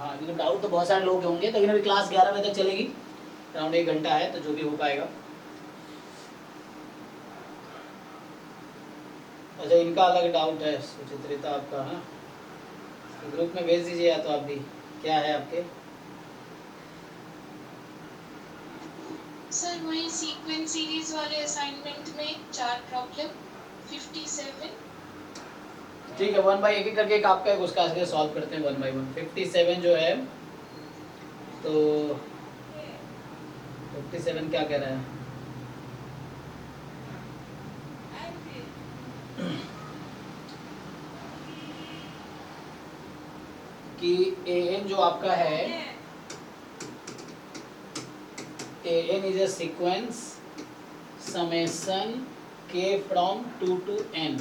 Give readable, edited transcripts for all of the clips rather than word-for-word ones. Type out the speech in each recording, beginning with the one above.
हाँ, क्योंकि डाउट तो बहुत सारे लोग होंगे, लेकिन अभी क्लास 11 बजे तक चलेगी, अराउंड 1 घंटा है, तो जो भी हो पाएगा। अच्छा, इनका अलग डाउट है, सुचित्रिता आपका, हाँ, तो ग्रुप में भेज दीजिए या तो आप भी, क्या है आपके? सर वही सीक्वेंस सीरीज वाले असाइनमेंट में 4 प्रॉब्लम 57। ठीक है, 1 बाई एक करके एक आपका, उसका ऐसे सॉल्व करते हैं 1 बाई 1। 57 जो है, तो 57 क्या कह रहा है कि an जो आपका है, an is a sequence summation k from 2 to n,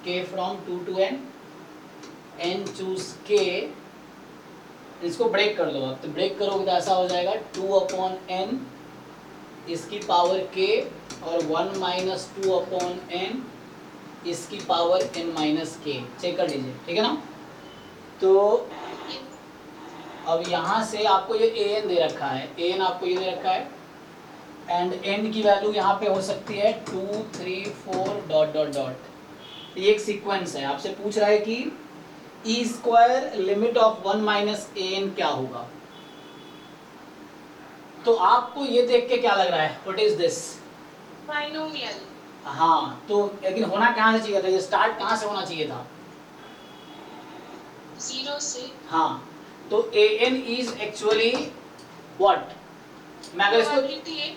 k from 2 to n, n choose k, इसको ब्रेक कर लो आप, तो ब्रेक करोगे तो ऐसा हो जाएगा 2/n इसकी पावर k और 1 माइनस 2/n इसकी power n minus k, check कर लीजिए, ठीक है ना। तो अब यहाँ से आपको ये an दे रखा है, an आपको ये दे रखा है, एंड n की वैल्यू यहाँ पे हो सकती है 2 3 4 डॉट डॉट डॉट। ये एक सीक्वेंस है, आपसे पूछ रहा है कि e square limit of 1 minus an क्या होगा। तो आपको ये देख के क्या लग रहा है, व्हाट इज दिस? बाइनोमियल। हाँ, तो लेकिन होना कहाँ से चाहिए था, ये स्टार्ट कहाँ से होना चाहिए था? 0 से। हाँ, तो an इज एक्चुअली व्हाट, मैं अगर इसको, probability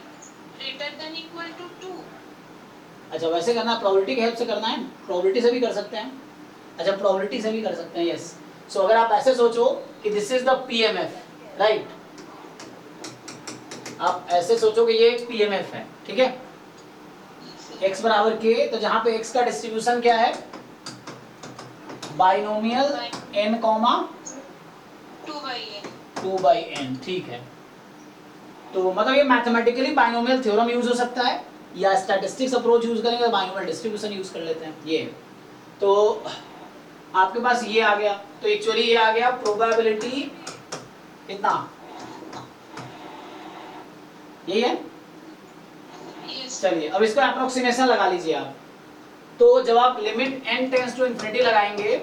greater than equal to 2। अच्छा वैसे करना है, प्रोबेबिलिटी की हेल्प से करना है, प्रोबेबिलिटी से भी कर सकते हैं। अच्छा, प्रोबेबिलिटी से भी कर सकते हैं, यस। सो अगर आप ऐसे सोचो कि this is the PMF, right, आप ऐसे सोचो कि ये पीएमएफ है, ठीक है, x बराबर k, तो जहां पे x का डिस्ट्रीब्यूशन क्या है, binomial n comma 2 by n, ठीक है। तो मतलब ये मैथमेटिकली बाइनोमियल थ्योरम यूज हो सकता है, या स्टैटिस्टिक्स अप्रोच यूज करेंगे तो बाइनोमियल डिस्ट्रीब्यूशन यूज कर लेते हैं, ये। तो आपके पास ये आ गया, तो एक्चुअली ये आ गया प्रोबेबिलिटी कितना, यही है। चलिए अब इसका अप्रोक्सीमेशन लगा लीजिए आप। तो जब आप limit n tends to infinity लगाएंगे,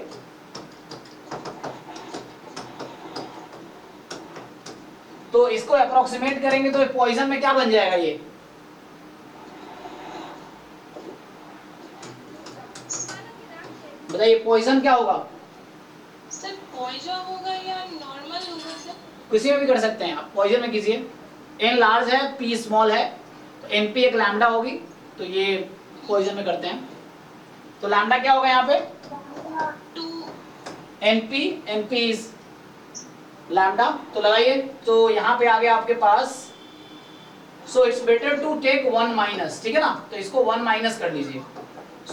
तो इसको अप्रोक्सीमेट करेंगे तो पॉइजन में क्या बन जाएगा, ये बताइए पॉइजन क्या होगा? सर पॉइजन होगा या नॉर्मल होगा सर? किसी में भी कर सकते हैं आप, पॉइजन में कीजिए। n लार्ज है, p स्मॉल है, तो np एक लैम्डा होगी, तो ये पॉइजन में करते हैं। तो लैम्डा क्या होगा यहाँ पे, 2 np इज लैम्डा, तो लगाइए, तो यहाँ पे आ गया आपके पास, so it's better to take 1 minus, ठीक है ना, तो इसको 1 माइनस कर लीजिए।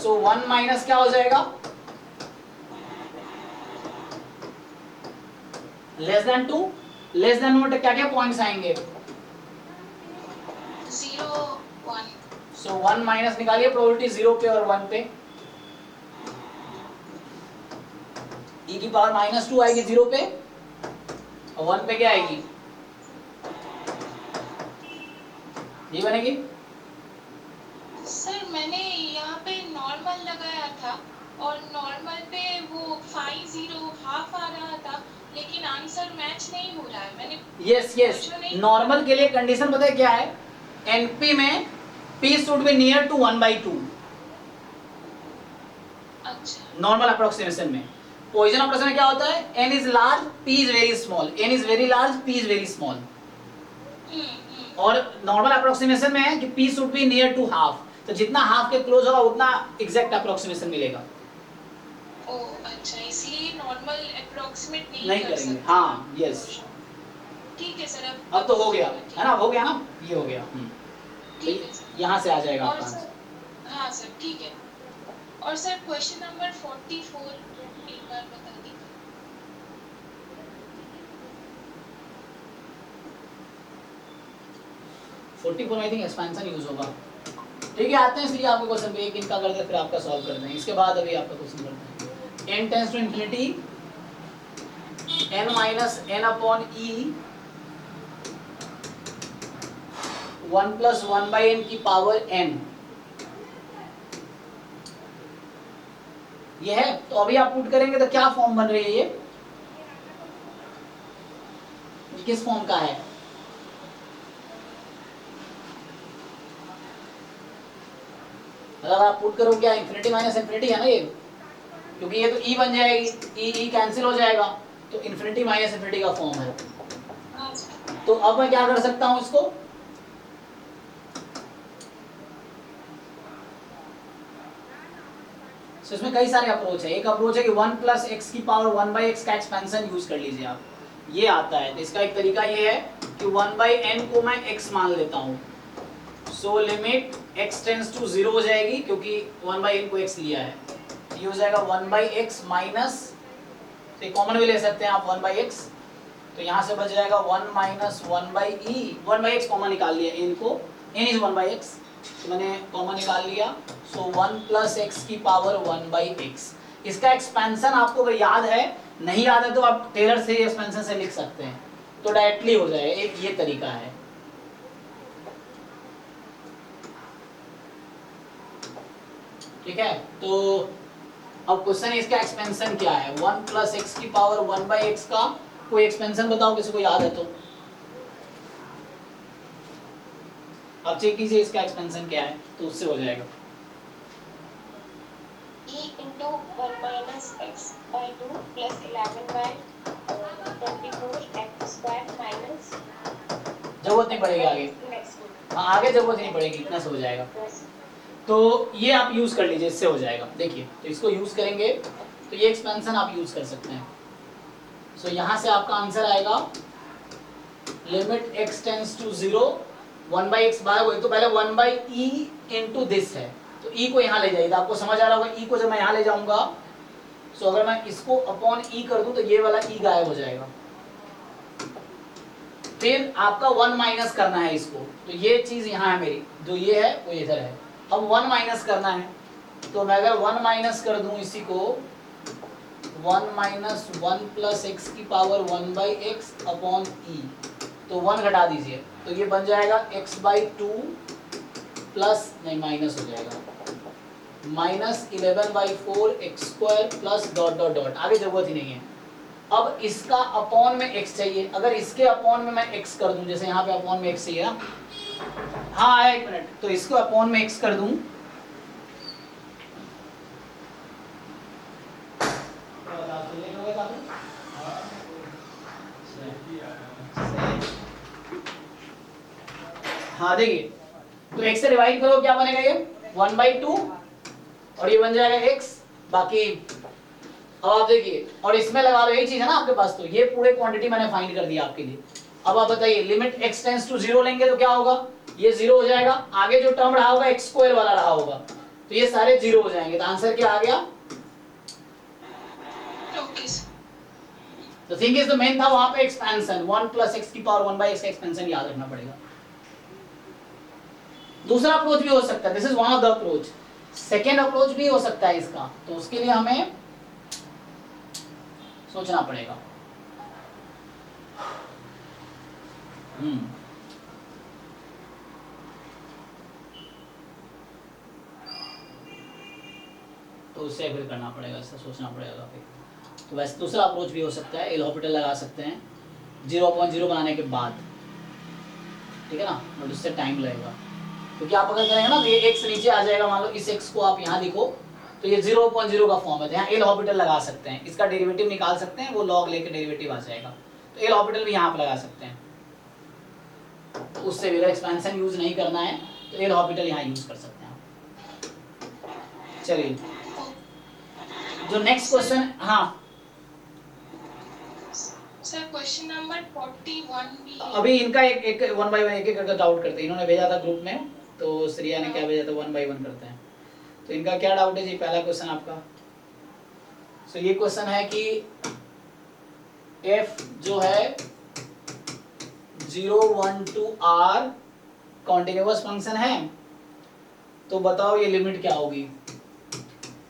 सो 1 माइनस क्या हो जाएगा, less than 2, less than note क्या क्या पॉइंट्स आएंगे, 0 1। सो 1 माइनस निकालिए, प्रोबेबिलिटी 0 पे और 1 पे, e की पावर -2 आएगी 0 पे, और 1 पे क्या आएगी, ये बनेगी। सर मैंने यहाँ पे नॉर्मल लगाया था और नॉर्मल पे वो 5 हाफ आ रहा था, लेकिन आंसर मैच नहीं हो रहा है। मैंने यस नॉर्मल के लिए कंडीशन पता है क्या है, एनपी में p should be near to 1/2। अच्छा, नॉर्मल अप्रोक्सीमेशन में, पॉइजन अप्रोक्सीमेशन में क्या होता है, n is large p is very small, n is very large p is very small. और नॉर्मल अप्रोक्सीमेशन में है कि p should be near to half, तो जितना हाफ के क्लोज होगा उतना एग्जैक्ट अप्रोक्सीमेशन मिलेगा। ओ अच्छा, इसलिए नॉर्मल अप्रोक्सीमेट नहीं करेंगे, हाँ यस। ठीक है सर, अब तो हो गया है ना, हो गया ना, ये हो गया, ठीक है सर। यहाँ से आ जाएगा और आपका सर, आंसर। हाँ सर ठीक है। और सर क्वेश्चन नंबर 44 एक बार बता दीजिए। 44 आई थिंक एक्सपेंशन यूज होगा, ठीक है। आते हैं इसलिए आपके क्वेश्चन पे, एक इनका करते हैं फिर आपका सॉल्व करते हैं, इसके बाद अभी आपका क्वेश्चन करते हैं। n tends to infinity, n minus n upon e 1 plus 1 by n की पावर n, ये है। तो अभी आप पुट करेंगे तो क्या फॉर्म बन रही है ये किस फॉर्म का है? अगर आप पुट करोगे क्या इंफिनिटी माइनस इंफिनिटी है ना ये, क्योंकि ये तो e बन जाएगी, e कैंसिल हो जाएगा, तो इंफिनिटी माइनस इंफिनिटी का फॉर्म है। तो अब मैं क्या कर सकता हूं इसको, तो इसमें कई सारे अप्रोच है। एक अप्रोच है कि 1 प्लस एक्स की पावर 1 बाई एक्स का एक्सपेंशन यूज कर लीजिए आप, ये आता है। तो इसका एक तरीका ये है कि 1 बाई एन को मैं x मान लेता हूँ, so limit x tends to 0 हो जाएगी, क्योंकि 1 बाई एन को x लिया है। ये हो जाएगा 1 बाई एक्स माइनस, तो कॉमन भी ले सकते हैं आप 1 बाई एक्स, तो यहाँ से बच जाएगा 1 minus 1 by E, 1 by x common निकाल लिया, n को, n इज 1 बाई एक्स, तो मैंने कॉमन निकाल लिया, सो 1 प्लस एक्स की पावर 1 बाई एक्स। इसका एक्सपेंशन आपको अगर याद है, नहीं याद है तो आप टेलर से एक्सपेंशन से लिख सकते हैं, तो डायरेक्टली हो जाएगा। एक ये तरीका है। ठीक है, तो अब क्वेश्चन इसका एक्सपेंशन क्या है, 1 प्लस एक्स की पावर 1 बाई एक्स का कोई एक्सपेंशन बताओ, किसी को याद है तो आप चेक कीजिए इसका एक्सपेंशन क्या है, तो उससे हो जाएगा। e into 1 minus x by 2 plus 11 by 24 x square minus, जरूरत नहीं पड़ेगी आगे, हाँ आगे जरूरत नहीं पड़ेगी, इतना से हो जाएगा। तो ये आप यूज कर लीजिए, इससे हो जाएगा। देखिए, तो इसको यूज करेंगे तो ये एक्सपेंशन आप यूज कर सकते हैं। सो यहाँ से आपका आंसर आएगा limit x tends to 0 1 by x by, वो तो पहले 1 बाई ई इंटू दिस है, तो e को यहाँ ले जाइए, तो आपको समझ आ रहा होगा e को जब मैं यहाँ ले जाऊंगा, सो अगर मैं इसको अपॉन e कर दूं तो ये वाला e गायब हो जाएगा। फिर आपका 1 माइनस करना है इसको, तो ये चीज यहाँ है मेरी, जो ये है वो इधर है। अब 1 माइनस करना है, तो मैं अगर 1 माइनस कर दूं इसी को, 1 माइनस 1 प्लस एक्स की पावर 1 बाई एक्स अपॉन ई, तो 1 घटा दीजिए, तो ये बन जाएगा x बाई 2 प्लस, नहीं माइनस हो जाएगा, minus 11 by 4 x square plus dot dot dot, आगे जरूरत ही नहीं है। अब इसका अपॉन में x चाहिए, अगर इसके अपॉन में मैं x कर दूं, जैसे यहाँ पे अपॉन में x चाहिए ना, हाँ आया 1 मिनट, तो इसको अपॉन में x कर दूं, हाँ देखिए, तो x से डिवाइड करो, क्या बनेगा ये 1 बाई 2 और ये बन जाएगा x, बाकी अब आप देखिए, और इसमें लगा लो, यही चीज है ना आपके पास, तो ये पूरे क्वांटिटी मैंने फाइंड कर दिया आपके लिए। अब आप बताइए लिमिट x टेंड्स टू 0 लेंगे तो क्या होगा, ये 0 हो जाएगा, आगे जो टर्म रहा होगा x स्क्वायर वाला रहा होगा, तो ये सारे 0 हो जाएंगे, तो आंसर क्या आ गया। तो थिंग इज द मेन था वहां पे एक्सपेंशन, 1 प्लस एक्स की पावर 1 बाई एक्स का एक्सपेंशन याद रखना पड़ेगा। दूसरा अप्रोच भी हो सकता है, this is one of the approach, second approach भी हो सकता है इसका, तो उसके लिए हमें सोचना पड़ेगा। तो उससे फिर करना पड़ेगा, इससे सोचना पड़ेगा फिर। तो वैसे दूसरा अप्रोच भी हो सकता है, एल हॉस्पिटल लगा सकते हैं 0.0 बनाने के बाद, ठीक है ना, बट उससे टाइम लगेगा, क्योंकि आप अगर करेंगे ना तो ये x नीचे आ जाएगा, मान लो इस x को आप यहाँ लिखो तो ये 0.0 का फॉर्म है, तो यहाँ एल हॉस्पिटल लगा सकते हैं, इसका डेरिवेटिव निकाल सकते हैं, वो लॉग लेके डेरिवेटिव आ जाएगा, तो एल हॉस्पिटल भी यहाँ पे लगा सकते हैं। तो उससे भी एक्सपेंशन यूज नहीं करना है तो एल हॉस्पिटल यहाँ यूज कर सकते हैं। चलिए, जो नेक्स्ट क्वेश्चन, हाँ सर क्वेश्चन नंबर 41 भी है। अभी इनका एक 1 बाई 1 एक करके डाउट करते हैं, इन्होंने भेजा था ग्रुप में, तो श्रिया ने क्या भेजा था, 1 बाई 1 करते हैं। तो इनका क्या डाउट है जी, पहला क्वेश्चन आपका, सो ये क्वेश्चन है कि f जो है 0 1 2 r कॉन्टिन्यूअस फंक्शन है, तो बताओ ये लिमिट क्या होगी,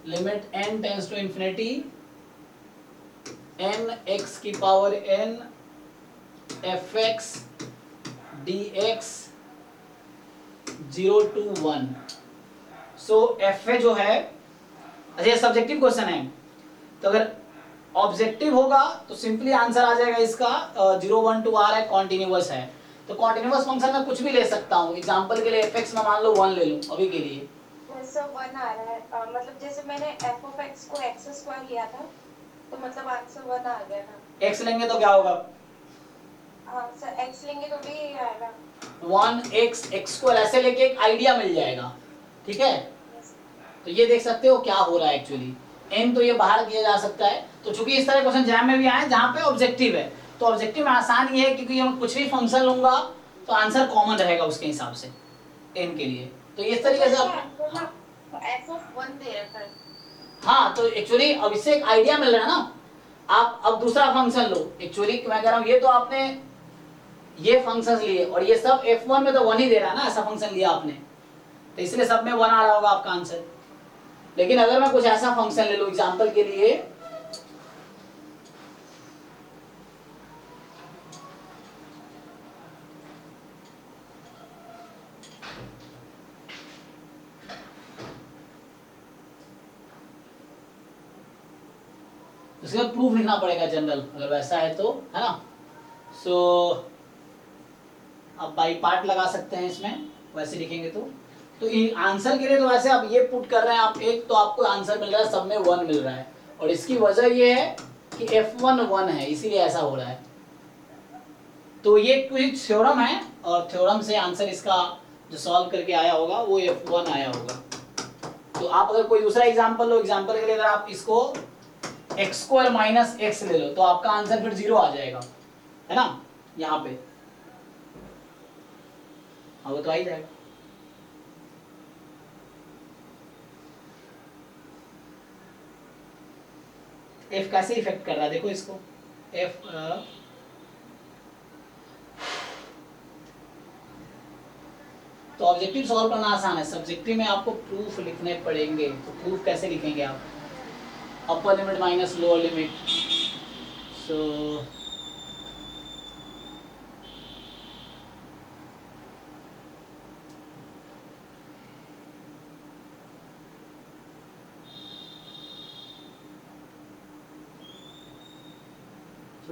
limit n tends to infinity n x की power n f x d x 0 to 1। So f a जो है, अच्छा ये सब्जेक्टिव क्वेश्चन है, तो अगर ऑब्जेक्टिव होगा तो सिंपली आंसर आ जाएगा इसका 0 1 2 आ रहा है, कॉन्टिन्यूअस है, तो कॉन्टिन्यूअस फंक्शन में कुछ भी ले सकता हूँ। एग्जांपल के लिए एफ एक्स में मान लो 1 ले लूँ अभी के लिए, सर 1 आ रहा है, मतलब जैसे मैंने एफ ऑफ एक्स को एक्स स्क्वायर लिया था तो मतलब आंसर 1 आ गया ना। एक्स लेंगे तो क्या होगा? हाँ सर, एक्स लेंगे तो भी यही आएगा। 1 एक्स एक्स स्क्वायर ऐसे लेके एक आइडिया मिल जाएगा, ठीक है। तो ये देख सकते हो क्या हो रहा है एक्चुअली, एन तो ये बाहर किया जा सकता है। तो चूंकि इस तरह क्वेश्चन जैम में भी आए जहाँ पे ऑब्जेक्टिव है, तो ऑब्जेक्टिव में आसान ये है क्योंकि मैं कुछ भी फंक्शन लूंगा तो आंसर कॉमन रहेगा उसके हिसाब से एन के लिए। तो इस तरीके से आप एफ ऑफ 1 दे रखा है। हाँ, तो एक्चुअली अब इससे एक आइडिया मिल रहा है ना। आप अब दूसरा फंक्शन लो, एक्चुअली मैं कह रहा हूँ ये तो आपने ये फंक्शंस लिए और ये सब f1 में तो 1 ही दे रहा है ना, ऐसा फंक्शन लिया आपने, तो इसलिए सब में 1 आ रहा होगा आपका आंसर। लेकिन अगर मैं कुछ ऐसा फंक्शन ले लूं एग्जांपल के लिए, इसका प्रूफ लिखना पड़ेगा जनरल, अगर वैसा है तो, है ना। सो अब बाई पार्ट लगा सकते हैं इसमें, वैसे लिखेंगे तो आंसर के लिए तो वैसे आप ये पुट कर रहे हैं आप एक, तो आपको आंसर मिल रहा है सब में 1 मिल रहा है, और इसकी वजह ये है कि f1 1 है, इसीलिए ऐसा हो रहा है। तो ये कुछ थ्योरम है और थ्योरम से आंसर इसका जो सॉल्व करके आया होगा वो f1 आया होगा। तो आप अगर कोई दूसरा एग्जांपल लो, एग्जांपल के लिए अगर आप इसको एक्स स्क्वायर माइनस एक्स ले लो तो आपका आंसर फिर 0 आ जाएगा, है ना, यहाँ पे वो तो आ ही जाएगा। एफ कैसे इफेक्ट कर रहा है देखो इसको, एफ तो ऑब्जेक्टिव सॉल्व करना आसान है, सब्जेक्टिव में आपको प्रूफ लिखने पड़ेंगे। तो प्रूफ कैसे लिखेंगे आप, upper limit minus lower limit. सो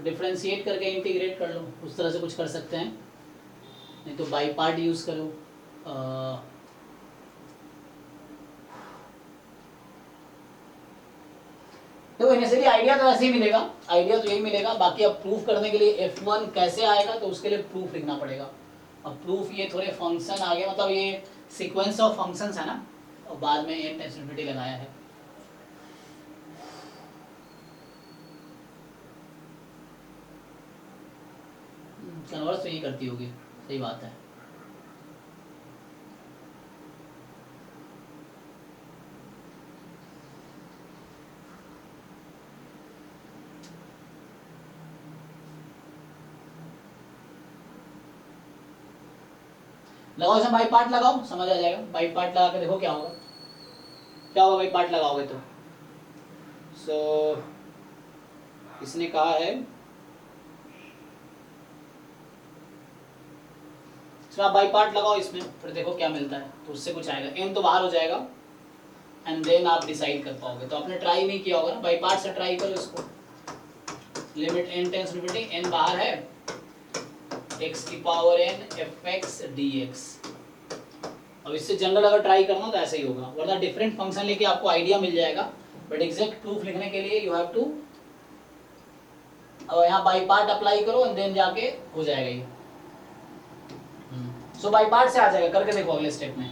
डिफरेंशिएट करके इंटीग्रेट कर लो, उस तरह से कुछ कर सकते हैं, नहीं तो बाई पार्ट यूज करो। तो इनिशियली आइडिया तो ऐसे ही मिलेगा, आइडिया तो यही मिलेगा, बाकी अब प्रूफ करने के लिए f1 कैसे आएगा तो उसके लिए प्रूफ लिखना पड़ेगा। अब प्रूफ ये थोड़े फंक्शन आगे, मतलब ये सीक्वेंस ऑफ फंक्शंस है ना, और बाद में ये टेंसिटी लगाया है। कन्वर्स तो यही करती होगी, सही बात है। लगाओ इसमें बाई पार्ट लगाओ, समझ आ जाएगा। बाई पार्ट लगा के देखो क्या होगा, क्या होगा बाई पार्ट लगाओगे तो। इसने कहा है इसमें आप बाई पार्ट लगाओ इसमें, फिर देखो क्या मिलता है, तो उससे कुछ आएगा, एन तो बाहर हो जाएगा एंड देन आप डिसाइड कर पाओगे। तो आपने ट्राई नहीं किया होगा ना, बाई पार्ट से ट्राई करो इसको। Limit n tends limiting, n बाहर है, एक्स की power n f x d x. अब इससे जनरल अगर ट्राई करना तो ऐसे ही होगा, वरना डिफरेंट फंक्शन लेके आपको आइडिया मिल जाएगा, बट एग्जैक्ट प्रूफ लिखने के लिए यू हैव टू, अब यहाँ बाई पार्ट अप्लाई करो एंड देन जाके हो जाएगा ये। सो बाई पार्ट से आ जाएगा, करके देखो अगले स्टेप में।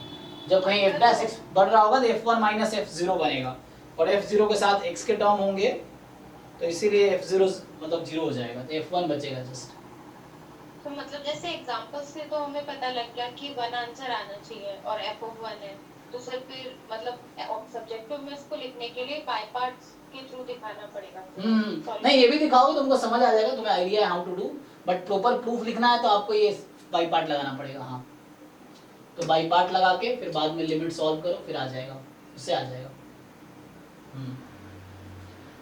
जब कहीं f डैश x बढ़ रहा होगा तो f1 माइनस f0 बनेगा, और f0 के साथ x के टर्म होंगे, तो इसीलिए f0 मतलब 0 हो जाएगा, तो f1 बचेगा जस्ट। तो मतलब जैसे एग्जांपल से तो हमें पता लग गया कि 1 आंसर आना चाहिए और f ऑफ 1 है, तो सर फिर मतलब सब्जेक्टिव में इसको लिखने के लिए बाय पार्ट्स के थ्रू दिखाना पड़ेगा। नहीं ये भी दिखाओगे तुमको समझ आ जाएगा, तुम्हें आइडिया है how to do, but proper proof लिखना है तो आपको ये बाई पार्ट लगाना पड़ेगा। हाँ, तो बाई पार्ट लगा के फिर बाद में लिमिट सॉल्व करो, फिर आ जाएगा, उससे आ जाएगा।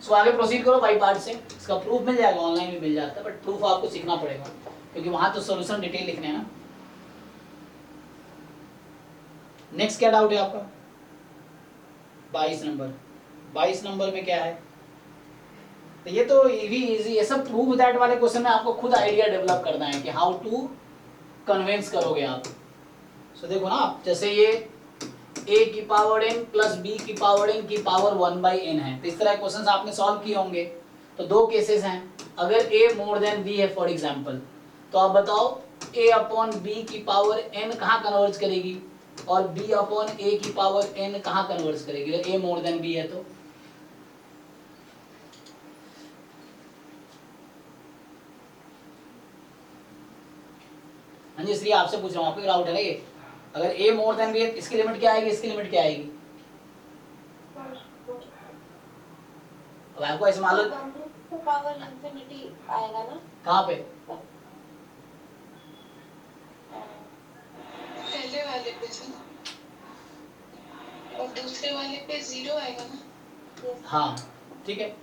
सो आगे प्रोसीड करो बाई पार्ट से। इसका प्रूफ मिल जाएगा, ऑनलाइन भी मिल जाता है, बट प्रूफ आपको सीखना पड़ेगा क्योंकि वहां तो सॉल्यूशन डिटेल लिखने हैं ना। नेक्स्ट क्या डाउट है आपका? 22 नंबर। 22 नंबर में क्या है? तो ये तो भी इजी, ये सब प्रूफ दैट वाले क्वेश्चन में आपको खुद आइडिया डेवलप करना है कि हाउ टू कन्विंस करोगे आप। सो देखो ना आप, जैसे ये a की पावर n प्लस b की पावर n की पावर 1/n है, तो इस तरह क्वेश्चंस आपने सॉल्व किए होंगे। तो दो केसेस हैं, अगर a मोर देन b है फॉर एग्जांपल, तो आप बताओ a अपॉन b की पावर n कहाँ कन्वर्ज करेगी और b अपॉन a की पावर n कहाँ कन्वर्ज करेगी अगर a मोर देन b है तो? हाँ जी, इसलिए आपसे पूछ रहा हूँ, आपको डाउट है ना ये? अगर a मोर देन b है, इसकी लिमिट क्या आएगी, इसकी लिमिट क्या आएगी? अब आपको ऐसे मालूम पावर इंफिनिटी आएगा ना? कहाँ पे? पहले वाले पे जो, और दूसरे वाले पे 0 आएगा ना? हाँ ठीक है,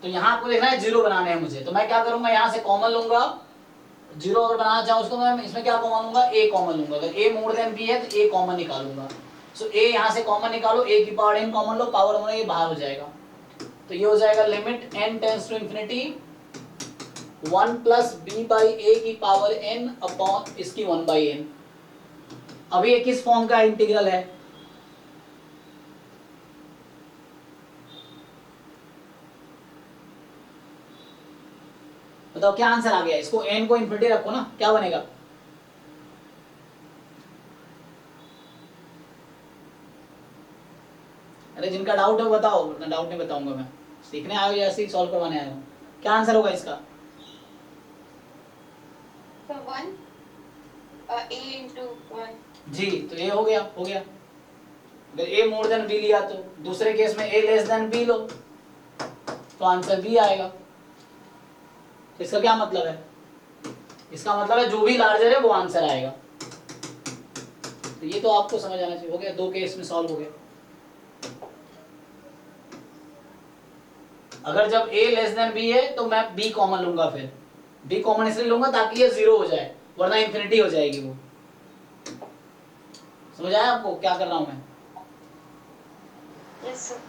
तो यहाँ आपको देखना है जीरो बनाने हैं मुझे, तो मैं क्या करूंगा, यहाँ से कॉमन लूंगा। जीरो अगर बनाना चाहूँ उसको मैं इसमें क्या कॉमन लूंगा, a कॉमन लूंगा। अगर a मोर देन b है तो a कॉमन निकालूंगा। सो a यहाँ से कॉमन निकालो, a की पावर n कॉमन लो, पावर होना ये बाहर हो जाएगा। तो ये हो जाएगा limit n tends to infinity 1 plus b by a की पावर n अपॉन इसकी 1/n। अभी ये किस फॉर्म का इंटीग्रल है? बताओ क्या आंसर आ गया? इसको n को इन्फिनिटी रखो ना, क्या बनेगा? अरे जिनका डाउट है बताओ, वरना डाउट नहीं बताऊंगा मैं। सीखने आए हो या ऐसे ही सॉल्व करवाने आए हो? क्या आंसर होगा इसका? तो 1 a into 1 जी, तो a हो गया, हो गया। अगर a मोर देन b लिया तो दूसरे केस में a लेस देन b लो तो आंसर b आएगा। तो इसका क्या मतलब है? इसका मतलब है जो भी लार्जर है वो आंसर आएगा। तो ये तो आपको समझ आना चाहिए। हो गया, दो केस में सॉल्व हो गया। अगर जब a लेस देन b है तो मैं b कॉमन लूंगा, फिर b कॉमन इसलिए लूंगा ताकि ये जीरो हो जाए, वरना इंफिनिटी हो जाएगी वो। समझ आया आपको क्या कर रहा हूं मैं? Yes sir.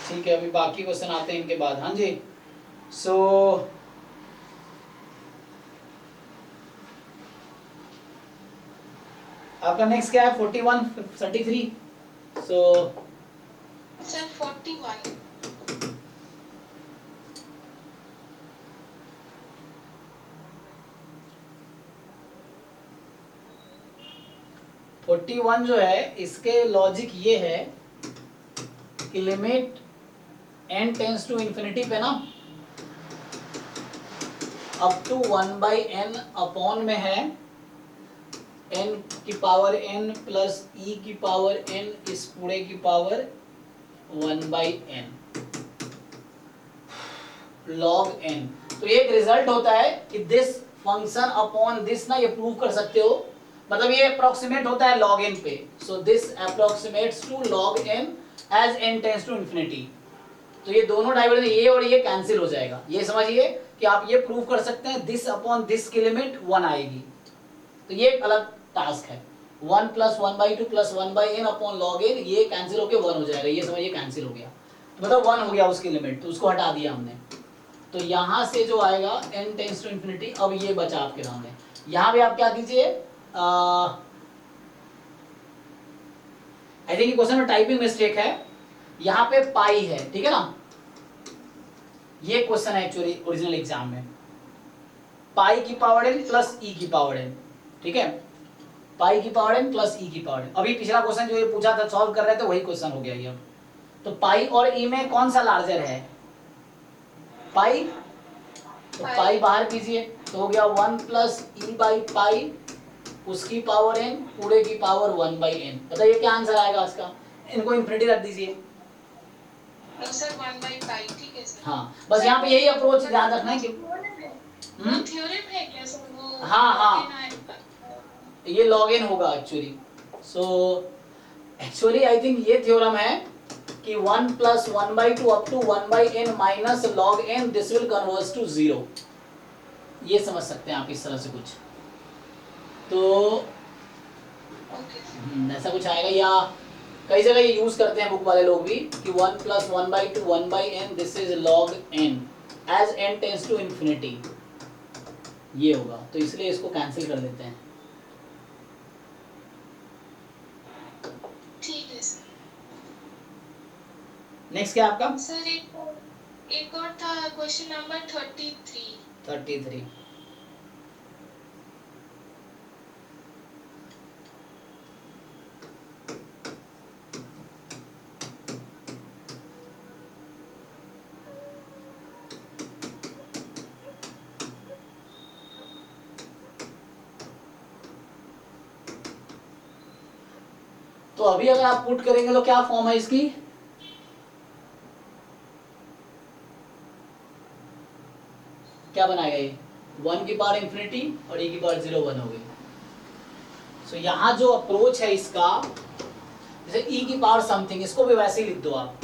ठीक है, अभी बाकी क्वेश्चन आते हैं इनके बाद। हाँ जी, सो आपका नेक्स्ट क्या है? 41 33। सो सर 41 41 जो है, इसके लॉजिक ये है कि limit n tends to infinity पे ना अप टू 1/n अपॉन में है n की पावर n प्लस e की पावर n इस पूरे की पावर 1/n log n। तो ये एक रिजल्ट होता है कि दिस फंक्शन अपॉन दिस ना, ये प्रूव कर सकते हो, मतलब ये अप्रोक्सीमेट होता है log n पे। So this approximates to log n as n tends to infinity. तो ये दोनों डाइवर्जेंस, ये और ये कैंसिल हो जाएगा। ये समझिए कि आप ये प्रूव कर सकते हैं दिस अपॉन दिस की लिमिट 1 आएगी। तो ये एक अलग टास्क है। 1 plus 1/2 plus 1/n upon log n, ये कैंसिल होकर 1 हो जाएगा। ये समझिए कैंसिल हो गया, मतलब 1 हो गया उसकी लिमिट, तो उसको हटा दिया हमने। तो यहां से जो आएगा n टेंस टू इंफिनिटी, अब ये बचा आपके सामने। यहां भी आप क्या कीजिए, आई थिंक क्वेश्चन में टाइपिंग मिस्टेक है, यहां पे पाई है, ठीक है ना? ये क्वेश्चन है एक्चुअली ओरिजिनल एग्जाम में, पाई की पावर n प्लस e की पावर n, ठीक है? पाई की पावर n प्लस e की पावर n। अभी पिछला क्वेश्चन जो ये पूछा था, सॉल्व कर रहे थे, वही क्वेश्चन हो गया ये। तो पाई और e में कौन सा लार्जर है? पाई। तो पाई बाहर कीजिए, तो हो गया 1 प्लस ई बाई पाई उसकी पावर n पूरे की पावर 1/n। बताइए क्या आंसर आएगा इसका? इनको इंफिनिटी रख दीजिए। सर 1/pi, ठीक है सर। हाँ, बस यहाँ पे यही अप्रोच ध्यान रखना है कि थ्योरम है क्या सर वो? हाँ, ये लॉग इन होगा actually. So actually I think ये थ्योरम है कि 1 + 1/2 up to 1/n minus log n, this will converge to 0। ये समझ सकते हैं आप इस तरह से कुछ, तो ऐसा कुछ आएगा। या कई जगह ये यूज करते हैं बुक वाले लोग भी कि 1 + 1/2 1/n, this is log n as n tends to infinity, ये होगा। तो इसलिए इसको कैंसिल कर देते हैं। ठीक है सर। नेक्स्ट क्या आपका? सर एक और था क्वेश्चन नंबर 33। तो अभी अगर आप पुट करेंगे तो क्या फॉर्म है इसकी? क्या बनाएगा ये? 1 की पावर इंफिनिटी और e की पावर 0 1 हो गई। सो यहाँ जो अप्रोच है इसका, जैसे e की पावर समथिंग, इसको भी वैसे ही लिख दो आप।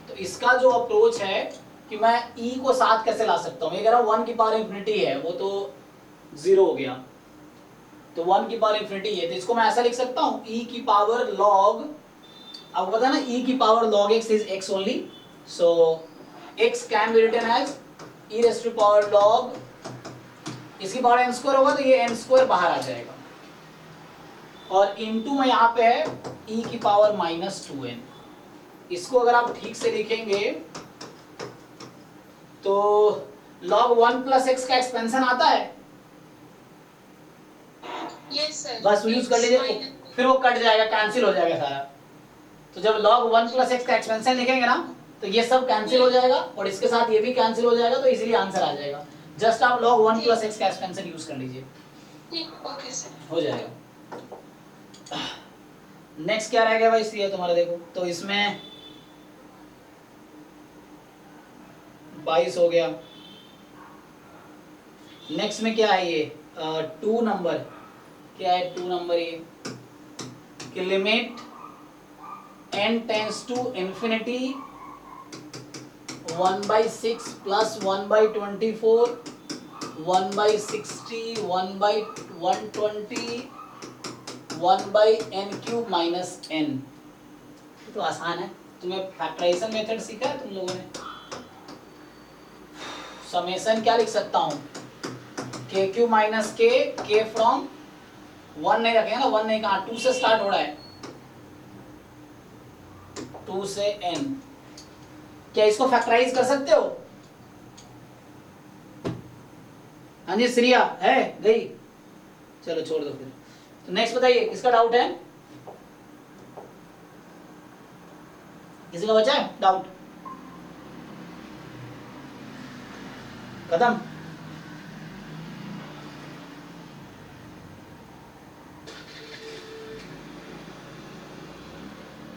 तो इसका जो अप्रोच है कि मैं e को साथ कैसे ला सकता हूँ, ये कह रहा हूँ 1 की पावर इंफिनिटी है, वो तो 0 हो गया, तो 1 की पावर इंफिनिटी है, तो इसको मैं ऐसा लिख सकता हूँ e की पावर log, आपको पता है ना e की power log x is x only, so x can be written as e raise to power log, इसकी पावर n स्क्वायर होगा तो ये n स्क्वायर बाहर आ जाएगा, और इनटू में यहाँ पे है e की पावर -2n। इसको अगर आप ठीक से लिखेंगे तो log 1 + x का एक्सपेंशन आता है, यस सर, बस यूज कर लीजिए, फिर वो कट जाएगा, कैंसिल हो जाएगा सारा। तो जब log 1 + x का एक्सपेंशन लिखेंगे ना तो ये सब कैंसिल हो जाएगा और इसके साथ ये भी कैंसिल हो जाएगा, तो इजीली आंसर आ जाएगा। जस्ट आप log 1 + x का एक्सपेंशन यूज कर लीजिए, ओके सर, हो जाएगा। नेक्स्ट क्या रह गया भाई? ये तुम्हारा देखो, तो इसमें 22 हो गया। नेक्स्ट में क्या है ये? 2 नंबर, क्या है 2 नंबर? ये कि limit n tends to infinity 1/6 + 1/24 1/60 1/120 1/n³ - n। तो आसान है, तुम्हें फैक्टराइजेशन मेथड सीखा है तुम लोगों ने। समेशन क्या लिख सकता हूँ? k³ - k फ्रॉम 1 नहीं रखेंगे ना, 1 नहीं, कहा 2 से स्टार्ट हो रहा है, 2 से n। क्या इसको फैक्टराइज कर सकते हो? हाँ जी श्रिया है गई, चलो छोड़ दो फिर। तो नेक्स्ट बताइए, किसका डाउट है? किसी का बचा है डाउट? खत्म?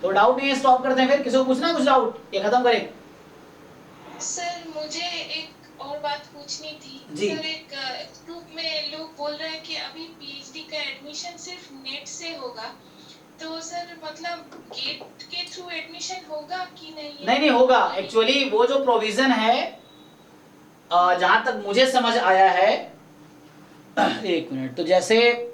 तो डाउट नहीं है, स्टॉप करते हैं फिर। किसी को पूछना है कुछ डाउट या खत्म करें? सर मुझे एक और बात पूछनी थी जी। सर, एक ग्रुप में लोग बोल रहे हैं कि अभी पीएचडी का एडमिशन सिर्फ नेट से होगा, तो सर मतलब गेट के थ्रू एडमिशन होगा कि नहीं? नहीं होगा। एक्चुअली वो जो प्रोविजन है, जहां तक मुझे समझ आया है, एक मिनट, तो जैसे